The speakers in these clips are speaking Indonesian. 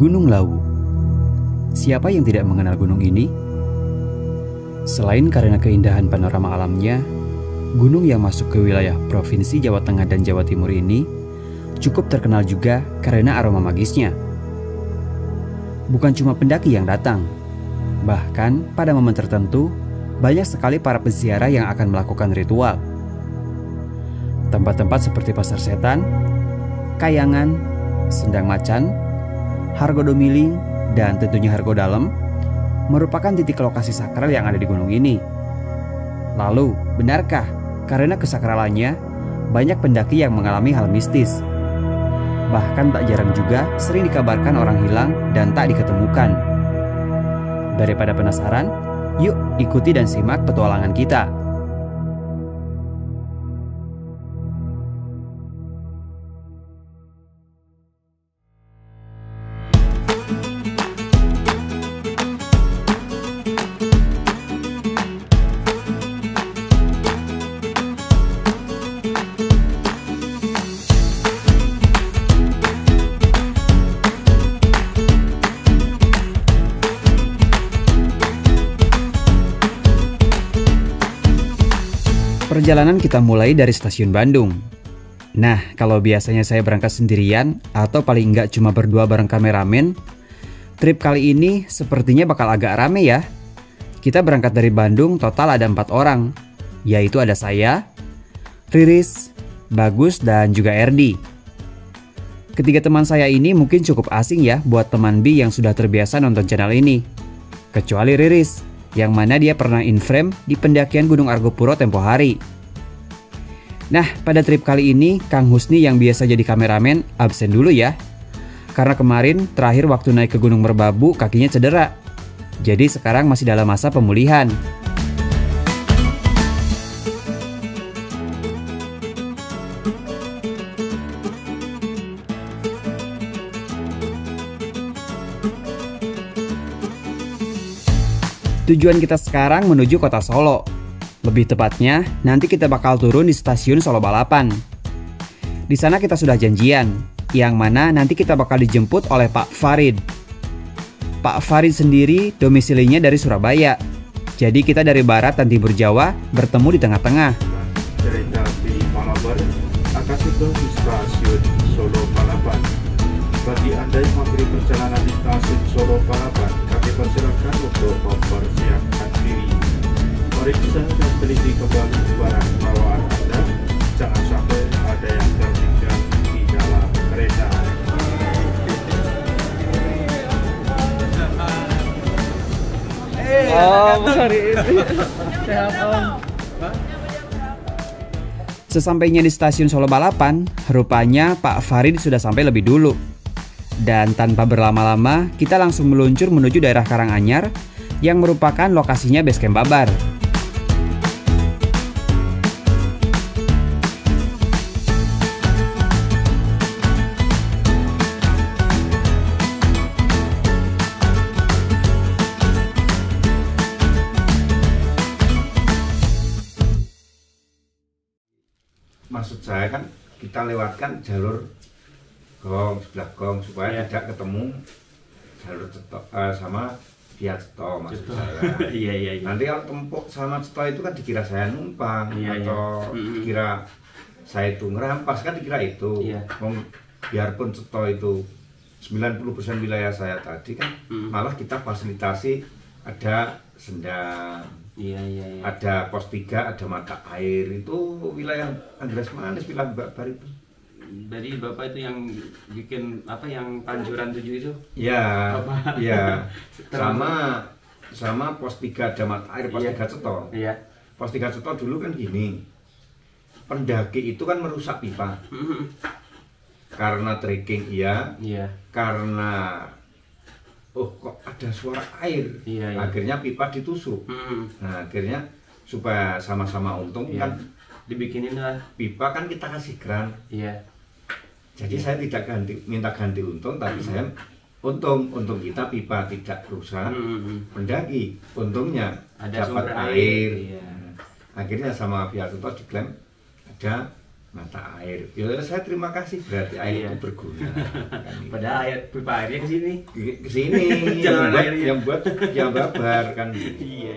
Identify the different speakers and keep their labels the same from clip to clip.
Speaker 1: Gunung Lawu. Siapa yang tidak mengenal gunung ini? Selain karena keindahan panorama alamnya, gunung yang masuk ke wilayah Provinsi Jawa Tengah dan Jawa Timur ini cukup terkenal juga karena aroma magisnya. Bukan cuma pendaki yang datang, bahkan pada momen tertentu banyak sekali para peziarah yang akan melakukan ritual. Tempat-tempat seperti Pasar Setan, Kayangan, Sendang Macan, Hargodomiling, dan tentunya Hargo Dalem merupakan titik lokasi sakral yang ada di gunung ini. Lalu, benarkah karena kesakralannya banyak pendaki yang mengalami hal mistis? Bahkan tak jarang juga sering dikabarkan orang hilang dan tak diketemukan. Daripada penasaran, yuk ikuti dan simak petualangan kita. Perjalanan kita mulai dari stasiun Bandung. Nah, kalau biasanya saya berangkat sendirian atau paling enggak cuma berdua bareng kameramen, trip kali ini sepertinya bakal agak rame ya. Kita berangkat dari Bandung total ada 4 orang, yaitu ada saya, Riris, Bagus, dan juga Erdi. Ketiga teman saya ini mungkin cukup asing ya buat teman B yang sudah terbiasa nonton channel ini. Kecuali Riris, yang mana dia pernah in-frame di pendakian Gunung Argopuro tempo hari. Nah, pada trip kali ini, Kang Husni yang biasa jadi kameramen absen dulu ya. Karena kemarin terakhir waktu naik ke Gunung Merbabu kakinya cedera. Jadi sekarang masih dalam masa pemulihan. Tujuan kita sekarang menuju kota Solo. Lebih tepatnya, nanti kita bakal turun di stasiun Solo Balapan. Di sana kita sudah janjian, yang mana nanti kita bakal dijemput oleh Pak Farid. Pak Farid sendiri domisilinya dari Surabaya. Jadi kita dari barat dan timur Jawa bertemu di tengah-tengah.
Speaker 2: Kereta api Malabar akan tiba di stasiun Solo Balapan. Bagi Anda yang mengakhiri perjalanan di stasiun Solo Balapan, kami persilakan untuk mempersiapkan diri. Periksa dan teliti kembali barang bawaan Anda. Jangan sampai ada yang tertinggal di dalam kereta.
Speaker 3: Hari ini sehat Om.
Speaker 1: Sesampainya di stasiun Solo Balapan, rupanya Pak Farid sudah sampai lebih dulu. Dan tanpa berlama-lama, kita langsung meluncur menuju daerah Karanganyar yang merupakan lokasinya base camp Babar.
Speaker 2: Maksud saya kan kita lewatkan jalur gong, sebelah gong supaya tidak ketemu jalur sama via Ceto maksud saya.
Speaker 3: Iya.
Speaker 2: Nanti kalau tempuk sama Ceto itu kan dikira saya numpang atau dikira saya itu ngerampas, kan dikira itu. Biarpun Ceto itu 90% wilayah saya tadi kan, malah kita fasilitasi ada sendang. Ada pos 3, ada mata air, itu wilayah Anggres Manis, wilayah Mbak Bar itu.
Speaker 3: Jadi Bapak itu yang bikin apa yang Panjuran 7 itu?
Speaker 2: Iya. Sama pos 3 ada mata air, pos 3 Ceto.
Speaker 3: Iya.
Speaker 2: Pos 3 Ceto dulu kan gini. Pendaki itu kan merusak pipa. Karena trekking karena kok ada suara air, akhirnya pipa ditusuk. Nah, akhirnya supaya sama-sama untung kan
Speaker 3: dibikinin lah
Speaker 2: pipa, kan kita kasih grant. Jadi saya tidak minta ganti untung, tapi saya untung kita pipa tidak rusak. Pendaki untungnya dapat air. Akhirnya sama pihak Ceto diklaim ada mata air. Ya saya terima kasih, berarti air itu berguna.
Speaker 3: Padahal air pipa airnya ke sini.
Speaker 2: Ke sini. yang buat yang babar kan.
Speaker 3: Iya.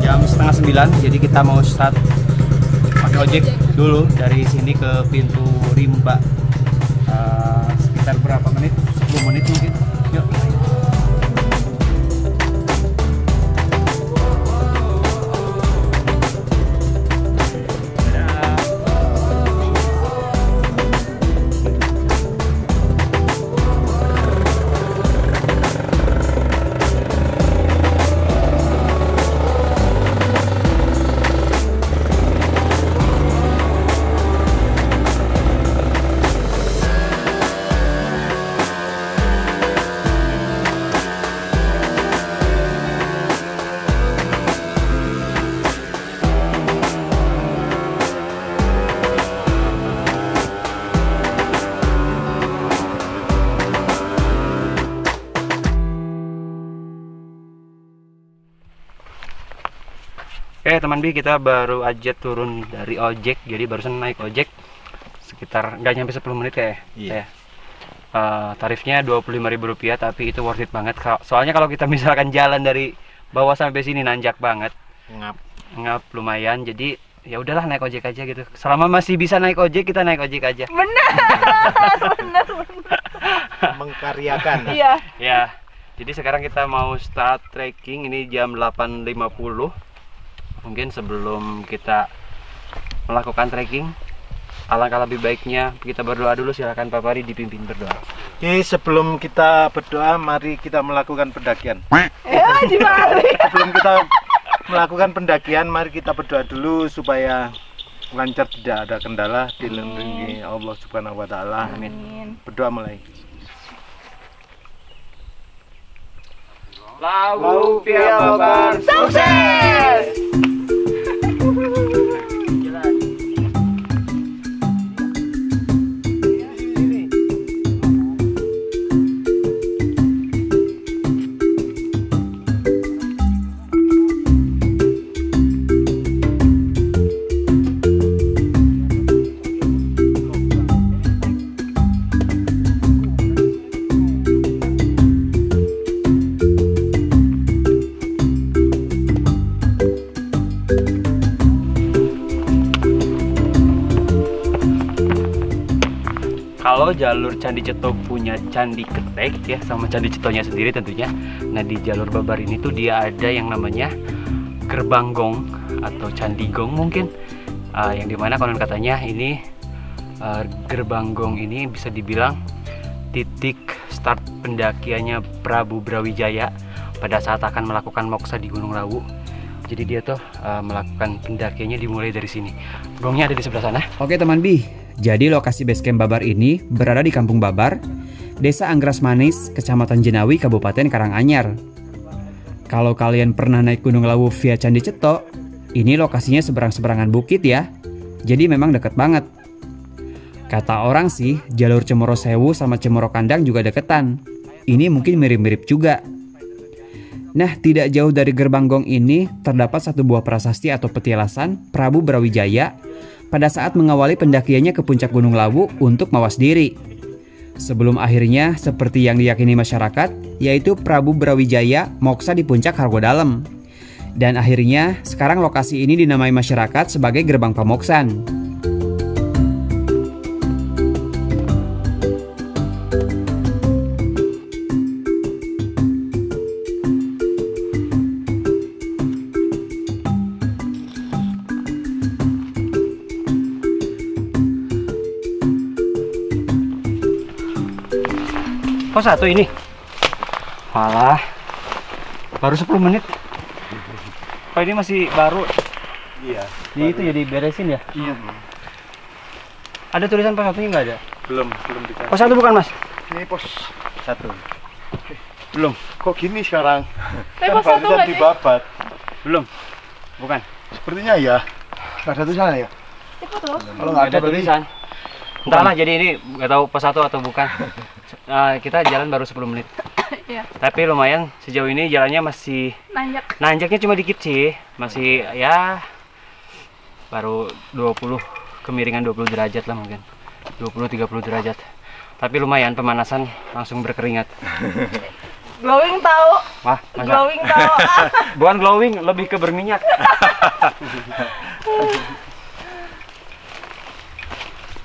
Speaker 3: Jam 8:30, jadi kita mau start pakai ojek dulu dari sini ke pintu Rimba. Sekitar berapa menit? 10 menit mungkin. Yuk. Oke teman bi, kita baru aja turun dari ojek, jadi barusan naik ojek sekitar nggak nyampe 10 menit kayak.
Speaker 2: Iya.
Speaker 3: Tarifnya Rp25.000, tapi itu worth it banget. Soalnya kalau kita misalkan jalan dari bawah sampai sini nanjak banget, ngap lumayan. Jadi ya udahlah naik ojek aja gitu. Selama masih bisa naik ojek, kita naik ojek aja.
Speaker 4: Benar.
Speaker 2: Mengkaryakan.
Speaker 4: Iya.
Speaker 3: Ya. Jadi sekarang kita mau start trekking, ini jam 8.50. Mungkin sebelum kita melakukan trekking, alangkah lebih baiknya kita berdoa dulu. Silakan Pak Pari dipimpin berdoa.
Speaker 5: Oke, sebelum kita berdoa, mari kita melakukan pendakian.
Speaker 4: Ya, dibalik.
Speaker 5: Sebelum kita melakukan pendakian, mari kita berdoa dulu supaya lancar, tidak ada kendala, dilindungi Allah Subhanahu wa taala.
Speaker 3: Amin.
Speaker 5: Berdoa mulai.
Speaker 3: Lagu Via Babar
Speaker 4: Sukses!
Speaker 3: Kalau jalur Candi Ceto punya Candi Ketek ya, sama Candi Cetonya sendiri tentunya. Nah di jalur Babar ini tuh dia ada yang namanya Gerbang Gong atau Candi Gong mungkin, yang dimana konon katanya ini Gerbang Gong ini bisa dibilang titik start pendakiannya Prabu Brawijaya pada saat akan melakukan moksa di Gunung Lawu. Jadi dia tuh melakukan pendakiannya dimulai dari sini. Gongnya ada di sebelah sana.
Speaker 1: Oke teman bi, jadi lokasi basecamp Babar ini berada di Kampung Babar, Desa Anggras Manis, Kecamatan Jenawi, Kabupaten Karanganyar. Kalau kalian pernah naik Gunung Lawu via Candi Ceto, ini lokasinya seberang-seberangan bukit ya. Jadi memang deket banget. Kata orang sih, jalur Cemoro Sewu sama Cemoro Kandang juga deketan. Ini mungkin mirip-mirip juga. Nah, tidak jauh dari Gerbang Gong ini terdapat satu buah prasasti atau petilasan Prabu Brawijaya pada saat mengawali pendakiannya ke puncak Gunung Lawu untuk mawas diri. Sebelum akhirnya seperti yang diyakini masyarakat, yaitu Prabu Brawijaya moksa di puncak Hargodalem. Dan akhirnya sekarang lokasi ini dinamai masyarakat sebagai Gerbang Pamoksan.
Speaker 3: Kok satu ini? Malah baru 10 menit. Oh ini masih baru.
Speaker 5: Iya.
Speaker 3: Jadi itu jadi beresin ya?
Speaker 5: Iya.
Speaker 3: Ada tulisan pos satunya nggak ada?
Speaker 5: Belum dikasih.
Speaker 3: Pos satu bukan mas?
Speaker 5: Ini pos 1.
Speaker 3: Belum.
Speaker 5: Kok gini sekarang?
Speaker 4: Tapi pos satu
Speaker 5: barusan
Speaker 4: nggak sih?
Speaker 5: dibabat.
Speaker 3: Belum. Bukan.
Speaker 5: Sepertinya ya. Nggak ada tulisannya ya?
Speaker 4: Itu tuh.
Speaker 5: Kalau nggak ada berarti
Speaker 3: tulisan. Entahlah, jadi ini nggak tahu pos 1 atau bukan. Kita jalan baru 10 menit.
Speaker 4: Iya.
Speaker 3: Tapi lumayan sejauh ini jalannya masih nanjaknya cuma dikit sih. Masih ya baru 20 kemiringan 20 derajat lah mungkin. 20-30 derajat. Tapi lumayan pemanasan langsung berkeringat.
Speaker 4: Glowing tahu.
Speaker 3: Wah, masa?
Speaker 4: Glowing tahu.
Speaker 3: Bukan glowing, lebih ke berminyak.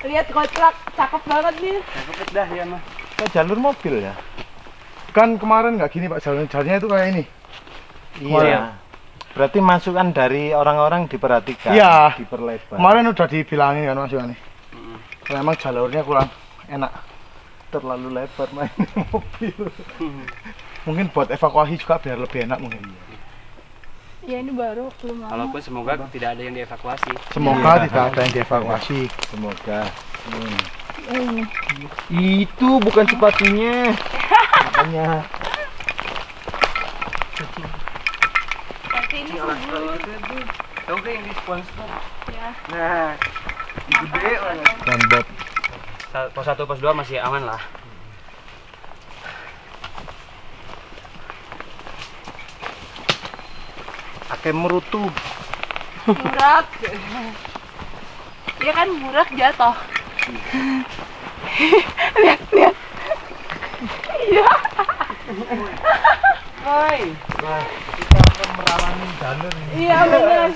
Speaker 4: Lihat kotlak, cakep banget nih.
Speaker 3: Cakep dah ya mah.
Speaker 5: Kayak jalur mobil ya. Kan kemarin nggak gini Pak, jalannya itu kayak ini.
Speaker 3: Iya.
Speaker 5: Berarti masukan dari orang-orang diperhatikan,
Speaker 6: Iya.
Speaker 5: diperlebar.
Speaker 6: Kemarin udah dibilangin kan masukannya. Kalau emang jalurnya kurang enak.
Speaker 5: Terlalu lebar main mobil.
Speaker 6: Mungkin buat evakuasi juga biar lebih enak mungkin.
Speaker 4: Ya ini baru belum lama.
Speaker 3: Walaupun semoga tidak ada yang dievakuasi.
Speaker 6: Semoga tidak ada yang dievakuasi.
Speaker 5: Semoga.
Speaker 6: Itu bukan sepatunya.
Speaker 5: Makanya
Speaker 4: Tapi ini subur.
Speaker 3: Oke, yang di sponsor.
Speaker 4: Ya.
Speaker 3: Nah, gede banget.
Speaker 5: dan Bob
Speaker 3: Pos 1, pos 2 masih aman lah.
Speaker 5: pakai merutu.
Speaker 4: Murak. Iya kan murak jatuh. Lihat. Iya.
Speaker 3: Hai.
Speaker 5: Kita akan merawani jalur ini.
Speaker 4: Iya benar.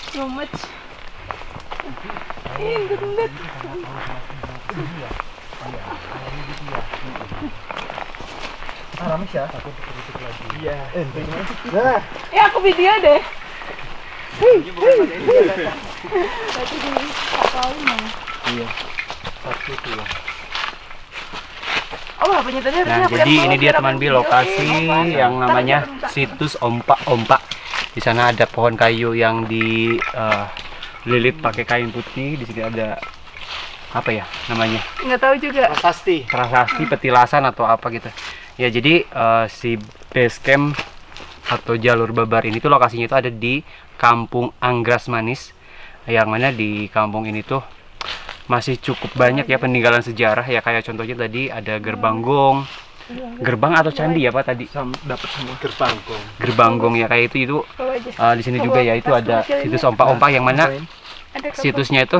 Speaker 4: Gemet. Ih, gendut.
Speaker 5: Ramis ya.
Speaker 3: Iya.
Speaker 5: Nah,
Speaker 4: Ya aku video deh.
Speaker 3: Ini bukan pakai ini.
Speaker 4: Berarti di kapalin ya.
Speaker 5: iya. Satu dua.
Speaker 4: Oh, hapenya tadi harusnya
Speaker 3: Nah,
Speaker 4: aku
Speaker 3: jadi
Speaker 4: yang
Speaker 3: ini
Speaker 4: bawa,
Speaker 3: dia
Speaker 4: biar
Speaker 3: teman
Speaker 4: aku
Speaker 3: Bi,
Speaker 4: video.
Speaker 3: lokasi yang namanya situs ompak-ompak. Di sana ada pohon kayu yang dililit pakai kain putih. Di sini ada apa ya namanya?
Speaker 4: Nggak tahu juga.
Speaker 5: Prasasti.
Speaker 3: Prasasti, petilasan atau apa gitu. Ya, jadi si base camp atau jalur babar ini tuh lokasinya itu ada di Kampung Anggras Manis. Yang mana di kampung ini tuh masih cukup banyak ya peninggalan sejarah ya, kayak contohnya tadi ada gerbang gong. Gerbang atau candi ya Pak tadi?
Speaker 5: Dapat semua gerbang kok.
Speaker 3: Gerbang gong ya, kayak itu
Speaker 4: Bawa aja.
Speaker 3: di sini juga ya, itu ada situs ompak-ompak yang mana
Speaker 4: Ada kapal.
Speaker 3: situsnya itu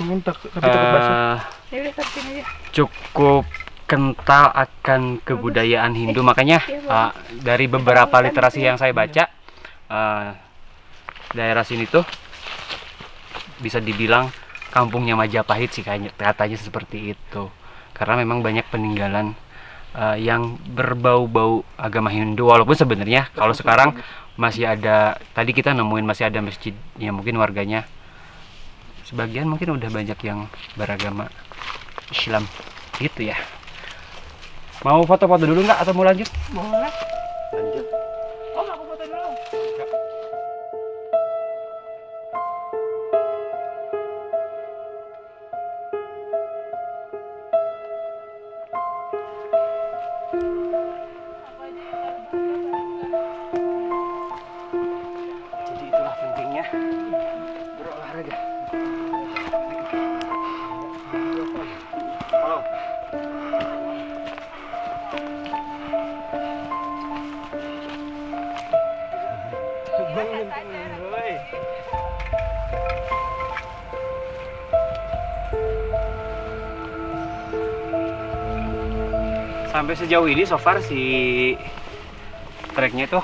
Speaker 6: Mungkin tapi takut basah.
Speaker 4: Ya udah taruhin aja.
Speaker 3: cukup kental akan kebudayaan Hindu. Makanya dari beberapa literasi yang saya baca, daerah sini tuh bisa dibilang kampungnya Majapahit sih, kayaknya katanya seperti itu, karena memang banyak peninggalan yang berbau-bau agama Hindu. Walaupun sebenarnya kalau sekarang masih ada, tadi kita nemuin masih ada masjid ya, mungkin warganya sebagian mungkin udah banyak yang beragama Islam gitu ya. Mau foto-foto dulu nggak atau mau lanjut?
Speaker 4: Boleh.
Speaker 3: Lanjut.
Speaker 4: Oh, aku foto dulu.
Speaker 3: Jadi itulah pentingnya berolahraga. Oh. Sampai sejauh ini so far si treknya itu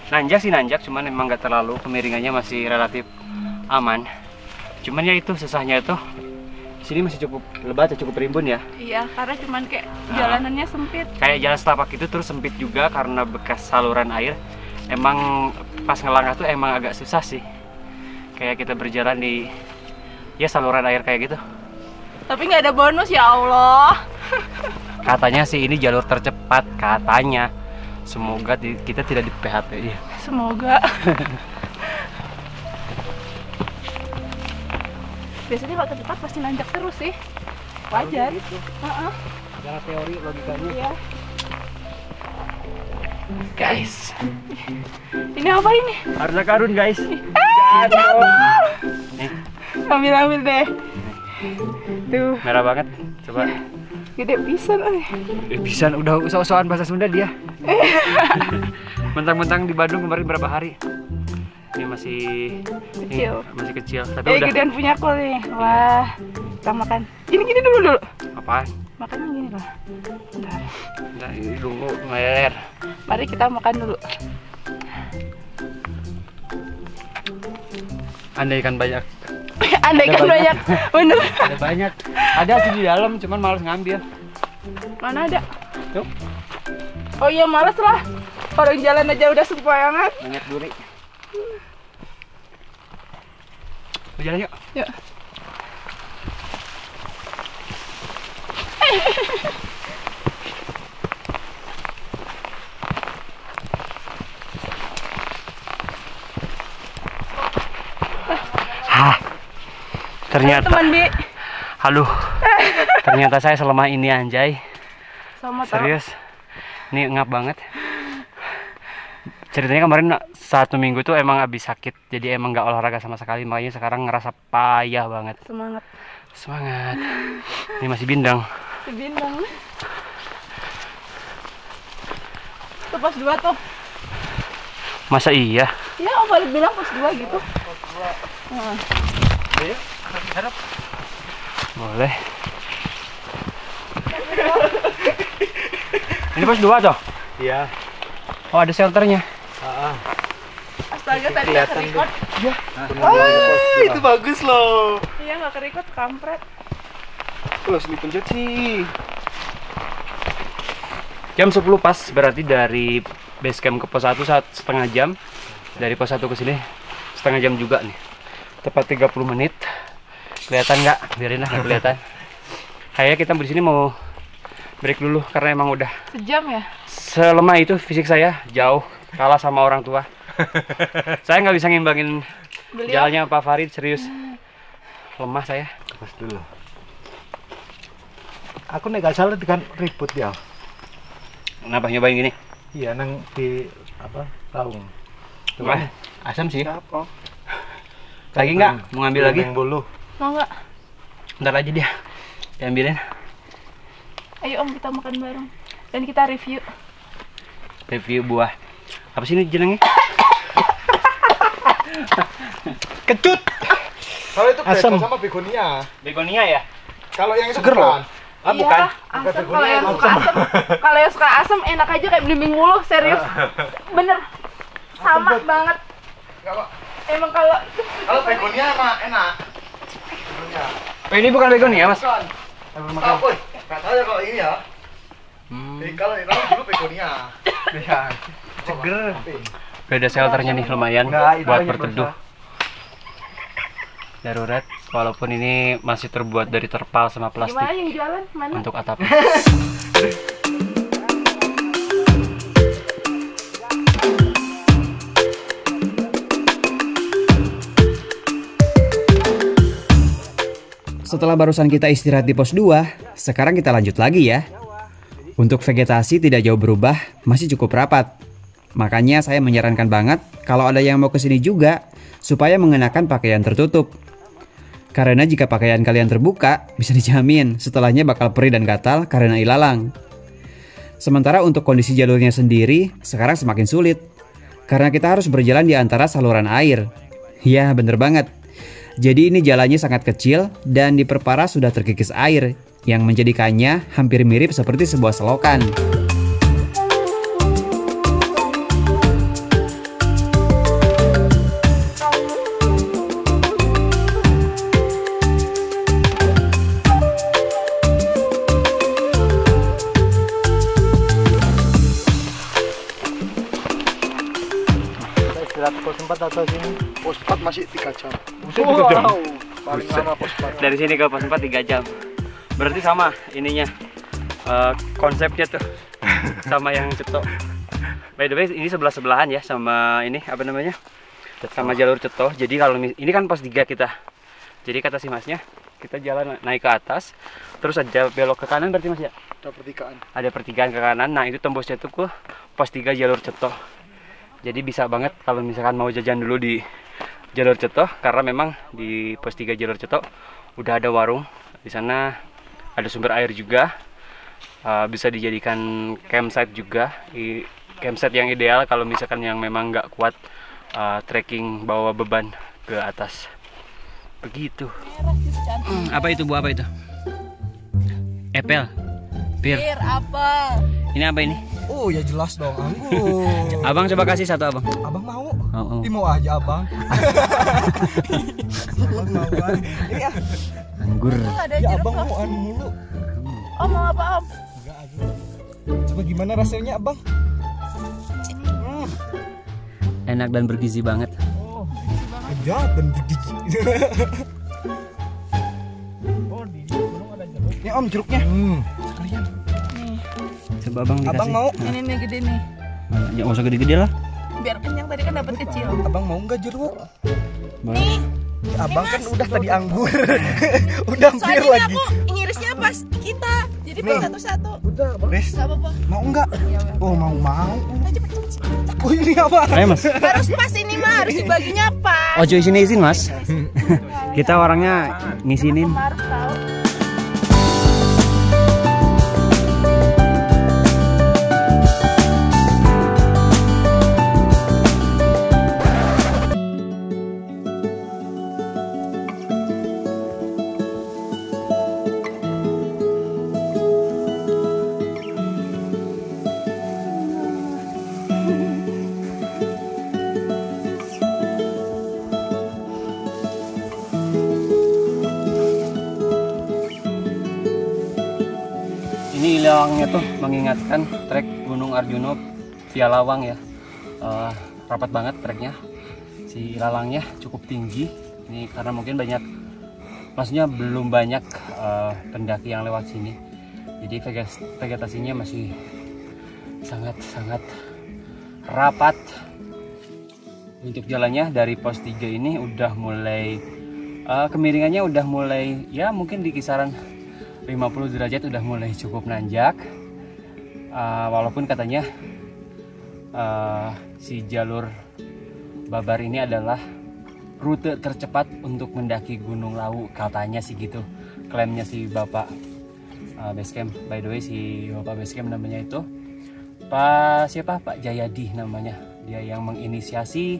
Speaker 3: nanjak sih, nanjak, cuman memang nggak terlalu, kemiringannya masih relatif aman. Cuman ya itu susahnya itu sini masih cukup lebat ya, cukup rimbun ya.
Speaker 4: Iya, karena cuman kayak jalanannya sempit.
Speaker 3: Kayak jalan setapak itu terus sempit juga karena bekas saluran air. Emang pas ngelangkah tuh emang agak susah sih. Kayak kita berjalan di ya saluran air kayak gitu.
Speaker 4: Tapi nggak ada bonus ya Allah.
Speaker 3: Katanya sih ini jalur tercepat katanya. Semoga kita tidak di PHP ya.
Speaker 4: Semoga. Biasanya kalau tercepat pasti nanjak terus sih. Wajar. Heeh.
Speaker 3: Secara teori logikanya.
Speaker 4: Iya.
Speaker 3: Guys,
Speaker 4: Ini apa ini?
Speaker 3: harta karun guys.
Speaker 4: Jatuh.
Speaker 3: Nih,
Speaker 4: Ambil deh. Tuh.
Speaker 3: Merah banget. Coba.
Speaker 4: Gede pisan,
Speaker 3: Bisa udah so-soan bahasa Sunda dia. Mentang-mentang di Bandung kemarin berapa hari? Ini masih
Speaker 4: Kecil.
Speaker 3: masih kecil, tapi udah.
Speaker 4: Gedean punya aku nih. Wah, kita makan. Gini dulu.
Speaker 3: Apaan?
Speaker 4: Makan yang gini lah. Bentar.
Speaker 3: Nah, ini tunggu meler.
Speaker 4: Mari kita makan dulu.
Speaker 3: Andaikan banyak.
Speaker 4: Andaikan banyak. Bener.
Speaker 3: Ada banyak. Ada sih di dalam, cuman males ngambil.
Speaker 4: Mana ada?
Speaker 3: Tuh,
Speaker 4: Oh iya, males lah. Orang jalan aja udah sempoyangan.
Speaker 3: banyak duri. Jalan yuk.
Speaker 4: Yuk.
Speaker 3: Ternyata.
Speaker 4: Teman Bi.
Speaker 3: Halo. Ternyata saya selemah ini anjay.
Speaker 4: Sama tau.
Speaker 3: Serius. Ini ngap banget. Ceritanya kemarin 1 minggu tuh emang abis sakit. Jadi emang gak olahraga sama sekali. Makanya sekarang ngerasa payah banget.
Speaker 4: Semangat.
Speaker 3: Semangat. Ini masih bindang.
Speaker 4: Bintang. Tuh pos 2 tuh.
Speaker 3: Masa iya?
Speaker 4: Iya, Om balik bilang pos 2 gitu. Nah.
Speaker 3: Boleh. Ini pos 2 tuh?
Speaker 5: Iya.
Speaker 3: Oh, ada shelternya.
Speaker 4: Astaga, tadi nggak ke-record.
Speaker 6: Itu bagus loh.
Speaker 4: Iya, nggak ke-record, kampret.
Speaker 6: Kalau dipencet sih.
Speaker 3: Jam 10 pas, berarti dari base camp ke pos 1 setengah jam. Dari pos 1 ke sini setengah jam juga nih. Tepat 30 menit. Kelihatan nggak? Biarin lah, nggak kelihatan. Kayaknya kita di sini mau break dulu karena emang udah
Speaker 4: Sejam ya?
Speaker 3: selemah itu fisik saya, jauh kalah sama orang tua. Saya nggak bisa ngimbangin
Speaker 4: Beliau.
Speaker 3: jalannya Pak Farid, serius. Lemah saya.
Speaker 5: Pas dulu. Aku nek gak salah dengan ribut ya.
Speaker 3: Kenapa nyobain gini?
Speaker 5: Iya, nang di apa? Taung.
Speaker 3: Wah, asam sih.
Speaker 6: Apa?
Speaker 3: Lagi nggak? Mau ngambil lagi?
Speaker 5: Yang bulu.
Speaker 4: Mau nggak?
Speaker 3: Ntar aja dia. Diambilin.
Speaker 4: Ayo Om, kita makan bareng. Dan kita review.
Speaker 3: Review buah. Apa sih ini jenengnya?
Speaker 6: Kecut. Kalau itu
Speaker 5: Asam.
Speaker 6: beda sama begonia.
Speaker 3: Begonia ya?
Speaker 6: Kalau yang itu
Speaker 5: Seger loh.
Speaker 6: bukan.
Speaker 3: Ah,
Speaker 4: Iya,
Speaker 3: bukan.
Speaker 4: asam. Kalau yang suka asam, kalau yang suka asam enak aja kayak belimbing mulu, serius. Bener. Sama banget.
Speaker 6: Kalau
Speaker 4: Emang kalau
Speaker 6: begonia mah enak. Begonia.
Speaker 3: Oh, ini bukan begonia, Mas.
Speaker 6: Bukan. Apa? Enggak tahu ya kalau ini ya. Kalau ini dulu begonia.
Speaker 5: Iya. Seger.
Speaker 3: Beda shelternya nih lumayan
Speaker 5: Enggak, itu
Speaker 3: buat
Speaker 5: aja
Speaker 3: berteduh. Darurat, walaupun ini masih terbuat dari terpal sama
Speaker 4: gimana
Speaker 3: plastik
Speaker 4: yang jualan? Mana?
Speaker 3: untuk atap.
Speaker 1: Setelah barusan kita istirahat di pos 2, sekarang kita lanjut lagi ya. Untuk vegetasi tidak jauh berubah, masih cukup rapat. Makanya saya menyarankan banget kalau ada yang mau kesini juga, supaya mengenakan pakaian tertutup. Karena jika pakaian kalian terbuka, bisa dijamin setelahnya bakal perih dan gatal karena ilalang. Sementara untuk kondisi jalurnya sendiri, sekarang semakin sulit. Karena kita harus berjalan di antara saluran air. Ya, bener banget. Jadi ini jalannya sangat kecil dan diperparah sudah terkikis air yang menjadikannya hampir mirip seperti sebuah selokan.
Speaker 5: Kita istirahat pos 4 atau sini?
Speaker 6: Pos 4 masih 3 jam.
Speaker 5: Wow.
Speaker 6: Paling lama pos 4.
Speaker 3: Dari sini ke pos 4 3 jam. Berarti sama ininya. Konsepnya tuh sama yang Ceto. By the way, ini sebelah-sebelahan ya sama ini apa namanya? Sama jalur Ceto. Jadi kalau ini kan pos 3 kita. Jadi kata si Masnya, kita jalan naik ke atas, terus aja belok ke kanan berarti Mas ya?
Speaker 6: Ada pertigaan.
Speaker 3: Ada pertigaan ke kanan. Nah, itu tembusnya tuh ke pos 3 jalur Ceto. Jadi bisa banget kalau misalkan mau jajan dulu di jalur Ceto, karena memang di pos 3 jalur Ceto udah ada warung di sana, ada sumber air juga, bisa dijadikan campsite juga. Campsite yang ideal kalau misalkan yang memang nggak kuat trekking bawa beban ke atas. Begitu. Apa itu Bu? Apa itu? Apel. Bir.
Speaker 4: Apel.
Speaker 3: Ini apa ini?
Speaker 6: Oh ya jelas dong, anggur.
Speaker 3: Abang coba kasih satu abang.
Speaker 6: Abang mau?
Speaker 3: Oh.
Speaker 6: Ih, mau aja abang. Abang mau kan? Ini ya.
Speaker 3: Anggur.
Speaker 6: Ya abang mau anu mulu.
Speaker 4: Om mau apa Om?
Speaker 6: Enggak aja. Coba gimana rasanya abang?
Speaker 3: Enak dan bergizi banget.
Speaker 6: Oh, enggak dan bergizi. Oh di gunung ada jeruk. Ya Om jeruknya. Sekalian.
Speaker 3: Coba abang dikasih.
Speaker 6: Abang mau?
Speaker 4: Ini nih gede nih.
Speaker 3: Ya nggak usah gede-gede lah.
Speaker 4: Biar kenyang, tadi kan dapat kecil.
Speaker 6: Abang mau nggak jeruk?
Speaker 4: Nih.
Speaker 6: Ya, abang kan udah tadi anggur. Udah bir
Speaker 4: Soalnya
Speaker 6: lagi.
Speaker 4: aku ngirisnya pas kita. Jadi pas satu-satu.
Speaker 6: Udah, Des.
Speaker 4: Gak apa-apa.
Speaker 6: Mau nggak? Oh, mau.
Speaker 4: Cepet.
Speaker 6: Oh, ini apa?
Speaker 3: Ayo Mas.
Speaker 4: Harus pas ini mah, harus dibaginya pas.
Speaker 3: Ojo sini izin Mas. Kita orangnya ngisinin.
Speaker 4: Harus tahu.
Speaker 3: Ini ilangnya tuh mengingatkan trek Gunung Arjuna via Lawang ya. Rapat banget treknya. Si ilalangnya cukup tinggi. Ini karena mungkin maksudnya belum banyak pendaki yang lewat sini. Jadi vegetasinya masih sangat rapat. Untuk jalannya dari pos 3 ini udah mulai kemiringannya udah mulai ya mungkin di kisaran 50 derajat, udah mulai cukup nanjak. Walaupun katanya si jalur Babar ini adalah rute tercepat untuk mendaki Gunung Lawu, katanya sih gitu, klaimnya si Bapak Basecamp. By the way, si Bapak Basecamp namanya itu Pak Jayadi namanya. Dia yang menginisiasi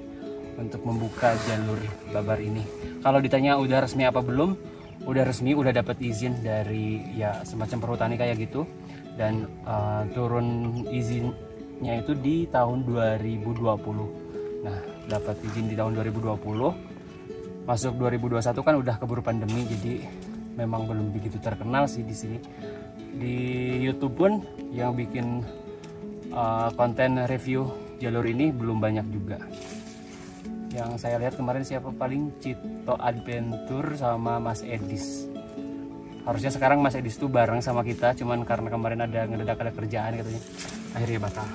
Speaker 3: untuk membuka jalur Babar ini. Kalau ditanya udah resmi apa belum, udah resmi, udah dapat izin dari ya semacam perhutani kayak gitu. Dan turun izinnya itu di tahun 2020. Nah, dapat izin di tahun 2020. Masuk 2021 kan udah keburu pandemi, jadi memang belum begitu terkenal sih di sini. Di YouTube pun yang bikin konten review jalur ini belum banyak juga. Yang saya lihat kemarin siapa paling Cito Adventure sama Mas Edis. Harusnya sekarang Mas Edis tuh bareng sama kita, cuman karena kemarin ada kerjaan katanya, akhirnya batal.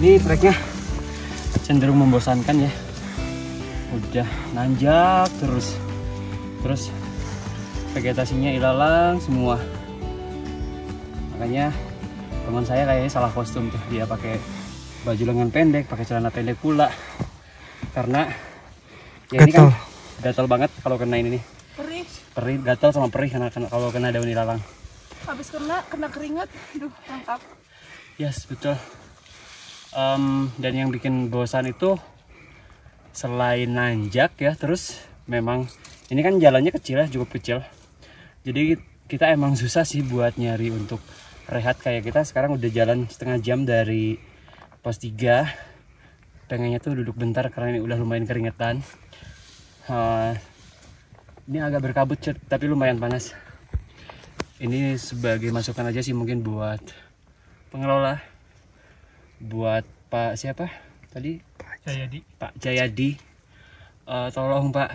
Speaker 3: Ini treknya cenderung membosankan ya, udah nanjak terus vegetasinya ilalang semua. Makanya teman saya kayaknya salah kostum tuh, dia pakai baju lengan pendek, pakai celana pendek pula, karena ya ini kan gatal banget kalau kena ini nih, perih gatal sama perih karena kalau kena daun ilalang.
Speaker 4: Habis kena keringat, aduh lengkap.
Speaker 3: Yes, betul. Dan yang bikin bosan itu selain nanjak ya, terus memang ini kan jalannya kecil ya, cukup kecil. Jadi kita emang susah sih buat nyari untuk rehat. Kayak kita sekarang udah jalan setengah jam dari pos 3. Pengennya tuh duduk bentar karena ini udah lumayan keringetan. Ini agak berkabut tapi lumayan panas. Ini sebagai masukan aja sih mungkin buat pengelola, buat Pak siapa tadi? Pak Jayadi. Tolong Pak,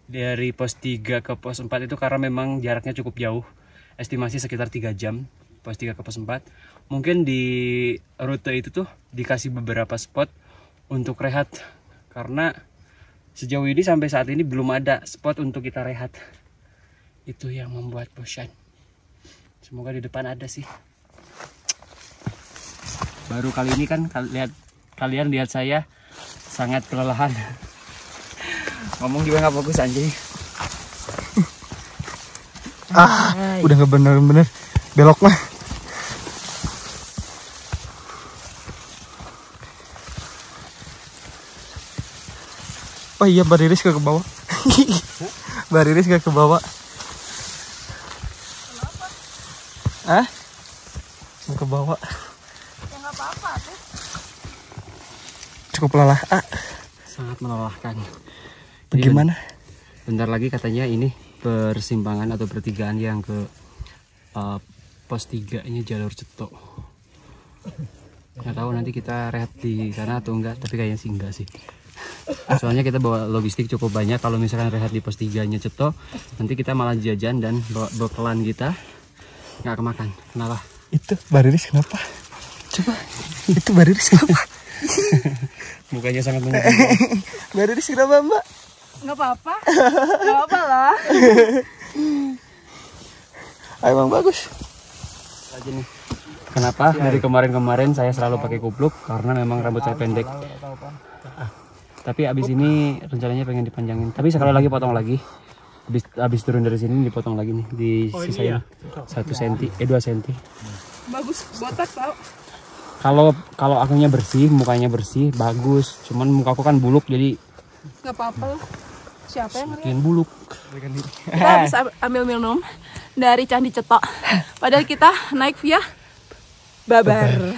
Speaker 3: dari pos 3 ke pos 4 itu karena memang jaraknya cukup jauh, estimasi sekitar 3 jam pos 3 ke pos 4. Mungkin di rute itu tuh dikasih beberapa spot untuk rehat, karena sejauh ini sampai saat ini belum ada spot untuk kita rehat. Itu yang membuat bosan. Semoga di depan ada sih. Baru kali ini kan kalian lihat saya sangat kelelahan. Ngomong juga nggak fokus anjing.
Speaker 6: Udah nggak bener-bener belok mah. Oh iya, Bariris gak ke bawah. Bariris gak ke bawah. Kenapa? Gak ke bawah.
Speaker 4: Ya nggak apa-apa tuh.
Speaker 6: Cukup lelah.
Speaker 3: Sangat melelahkan.
Speaker 6: Bagaimana?
Speaker 3: Bentar lagi katanya ini persimpangan atau pertigaan yang ke pos 3-nya jalur Cetok. Nggak tahu nanti kita rehat di sana atau enggak, tapi kayaknya sih enggak sih. Soalnya kita bawa logistik cukup banyak. Kalau misalkan rehat di pos 3-nya Cetok, nanti kita malah jajan dan bawa bekelan kita nggak kemakan. Kenapa?
Speaker 6: Itu Bariris kenapa? Coba. Itu Bariris kenapa?
Speaker 3: Mukanya sangat menyedihkan.
Speaker 6: Bariris kenapa, Mbak?
Speaker 4: Nggak apa-apa. Nggak apa lah.
Speaker 6: Emang bagus.
Speaker 3: Aja nih. Kenapa dari kemarin-kemarin saya selalu pakai kupluk? Karena memang rambut saya pendek. Tapi abis ini rencananya pengen dipanjangin. Tapi sekali lagi potong lagi. Abis turun dari sini dipotong lagi nih. Disisain 1 cm, 2 cm.
Speaker 4: Bagus, botak tau.
Speaker 3: Kalau akunya bersih, mukanya bersih, bagus. Cuman mukaku kan buluk, jadi
Speaker 4: Nggak apa-apa lah. Siapa yang ngeliat?
Speaker 3: makin buluk.
Speaker 4: Kita habis ambil minum dari Candi Cetok. Padahal kita naik via Babar.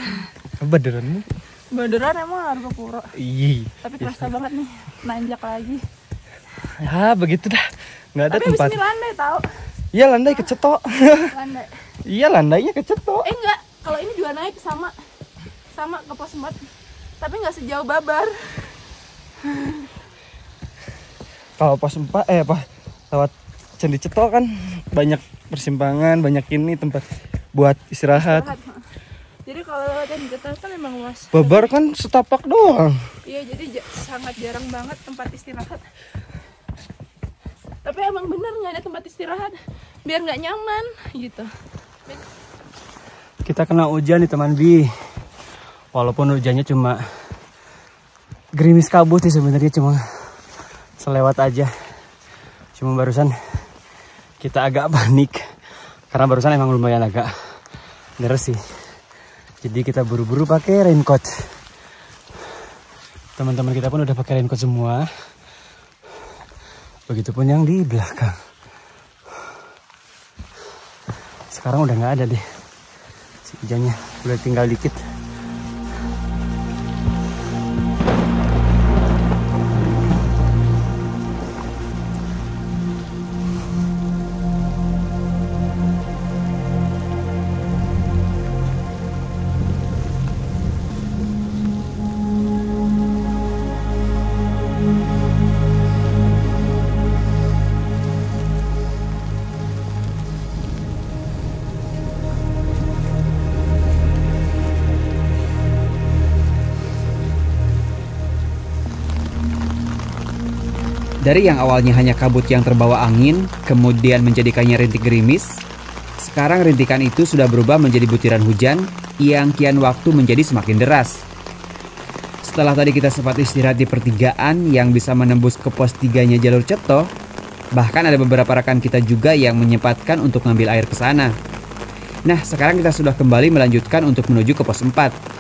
Speaker 6: Beneran?
Speaker 4: Beneran emang harga puro.
Speaker 6: Iya.
Speaker 4: Tapi terasa banget nih, nanjak lagi.
Speaker 6: Ya begitu dah. Nggak ada
Speaker 4: Tapi
Speaker 6: tempat.
Speaker 4: abis ini landai tau.
Speaker 6: Iya, landai ke Cetok.
Speaker 4: Landai.
Speaker 6: Iya, landainya ke Cetok.
Speaker 4: Enggak, kalau ini juga naik sama ke pos 4. Tapi nggak sejauh Babar.
Speaker 6: Kalau pos 4 lewat Candi Cetok kan banyak persimpangan, banyak ini tempat buat istirahat.
Speaker 4: Jadi kalau Candi Cetok kan emang luas.
Speaker 6: Babar kan setapak doang.
Speaker 4: Iya, jadi sangat jarang banget tempat istirahat. Tapi emang bener nggak ada tempat istirahat, biar nggak nyaman gitu.
Speaker 3: Kita kena hujan nih teman Bi. Walaupun hujannya cuma gerimis kabut sih sebenarnya, cuma selewat aja. Cuma barusan kita agak panik karena barusan emang lumayan agak deres sih. Jadi kita buru-buru pakai raincoat. Teman-teman kita pun udah pakai raincoat semua. Begitupun yang di belakang. Sekarang udah nggak ada deh si hujannya, udah tinggal dikit.
Speaker 1: Dari yang awalnya hanya kabut yang terbawa angin, kemudian menjadikannya rintik gerimis, sekarang rintikan itu sudah berubah menjadi butiran hujan yang kian waktu menjadi semakin deras. Setelah tadi kita sempat istirahat di pertigaan yang bisa menembus ke pos 3-nya jalur Cetok, bahkan ada beberapa rekan kita juga yang menyempatkan untuk ngambil air ke sana. Nah, sekarang kita sudah kembali melanjutkan untuk menuju ke pos 4.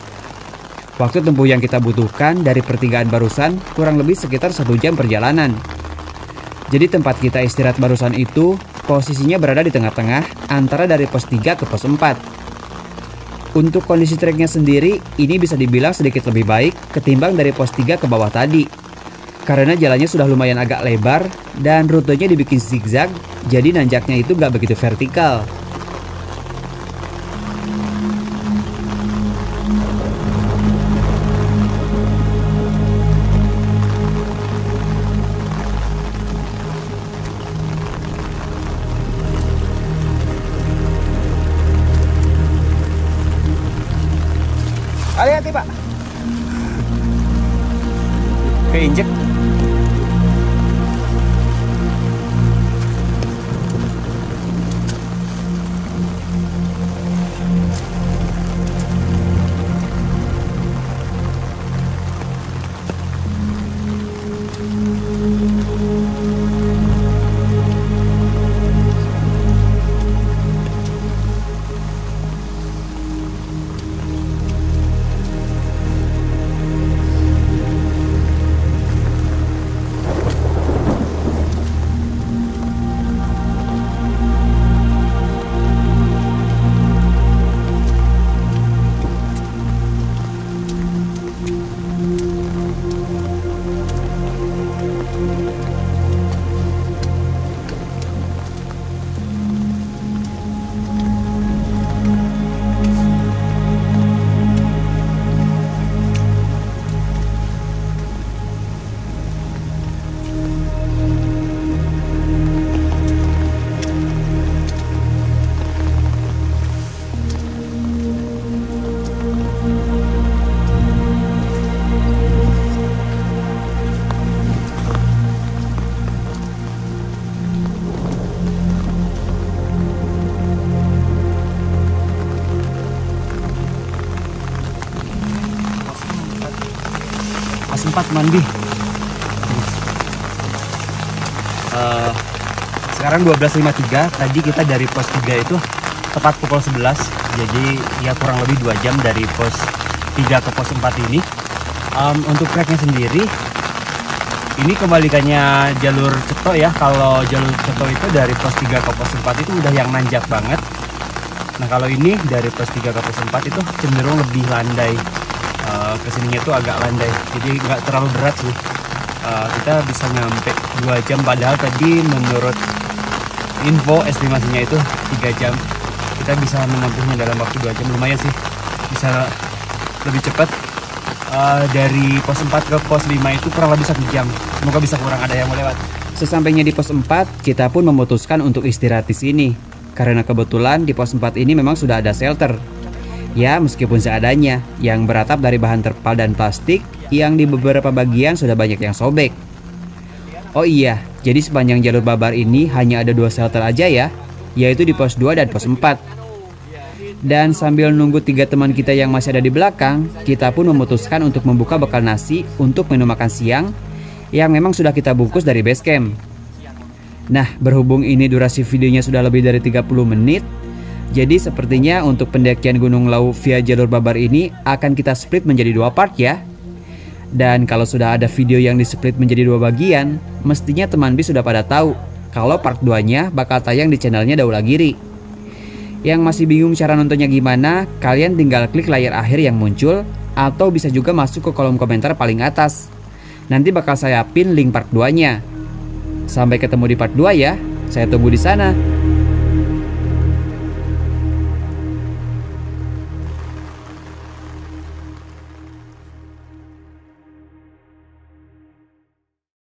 Speaker 1: Waktu tempuh yang kita butuhkan dari pertigaan barusan kurang lebih sekitar 1 jam perjalanan. Jadi tempat kita istirahat barusan itu posisinya berada di tengah-tengah antara dari pos 3 ke pos 4. Untuk kondisi treknya sendiri ini bisa dibilang sedikit lebih baik ketimbang dari pos 3 ke bawah tadi. Karena jalannya sudah lumayan agak lebar dan rutenya dibikin zigzag, jadi nanjaknya itu gak begitu vertikal. Keinjek. Sempat mandi. Sekarang 12.53. Tadi kita dari pos 3 itu tepat pukul 11. Jadi ya kurang lebih 2 jam dari pos 3 ke pos 4 ini. Untuk treknya sendiri, ini kebalikannya jalur Ceto ya. Kalau jalur Ceto itu dari pos 3 ke pos 4 itu udah yang nanjak banget. Nah kalau ini dari pos 3 ke pos 4 itu cenderung lebih landai. Kesininya tuh agak landai, jadi nggak terlalu berat sih. Kita bisa nyampe 2 jam, padahal tadi menurut info estimasinya itu 3 jam. Kita bisa menempuhnya dalam waktu 2 jam, lumayan sih, bisa lebih cepat. Dari pos 4 ke pos 5 itu kurang lebih 1 jam. Semoga bisa kurang ada yang mau lewat. Sesampainya di pos 4, kita pun memutuskan untuk istirahat di sini, karena kebetulan di pos 4 ini memang sudah ada shelter. Ya, meskipun seadanya, yang beratap dari bahan terpal dan plastik, yang di beberapa bagian sudah banyak yang sobek. Oh iya, jadi sepanjang jalur Babar ini hanya ada 2 shelter aja ya, yaitu di pos 2 dan pos 4. Dan sambil nunggu 3 teman kita yang masih ada di belakang, kita pun memutuskan untuk membuka bekal nasi untuk menu makan siang, yang memang sudah kita bungkus dari base camp. Nah, berhubung ini durasi videonya sudah lebih dari 30 menit, jadi sepertinya untuk pendakian Gunung Lawu via jalur Babar ini akan kita split menjadi 2 part ya. Dan kalau sudah ada video yang di-split menjadi 2 bagian, mestinya teman B sudah pada tahu kalau part 2-nya bakal tayang di channelnya Daula Giri. Yang masih bingung cara nontonnya gimana, kalian tinggal klik layar akhir yang muncul, atau bisa juga masuk ke kolom komentar paling atas. Nanti bakal saya pin link part 2-nya. Sampai ketemu di part 2 ya, saya tunggu di sana.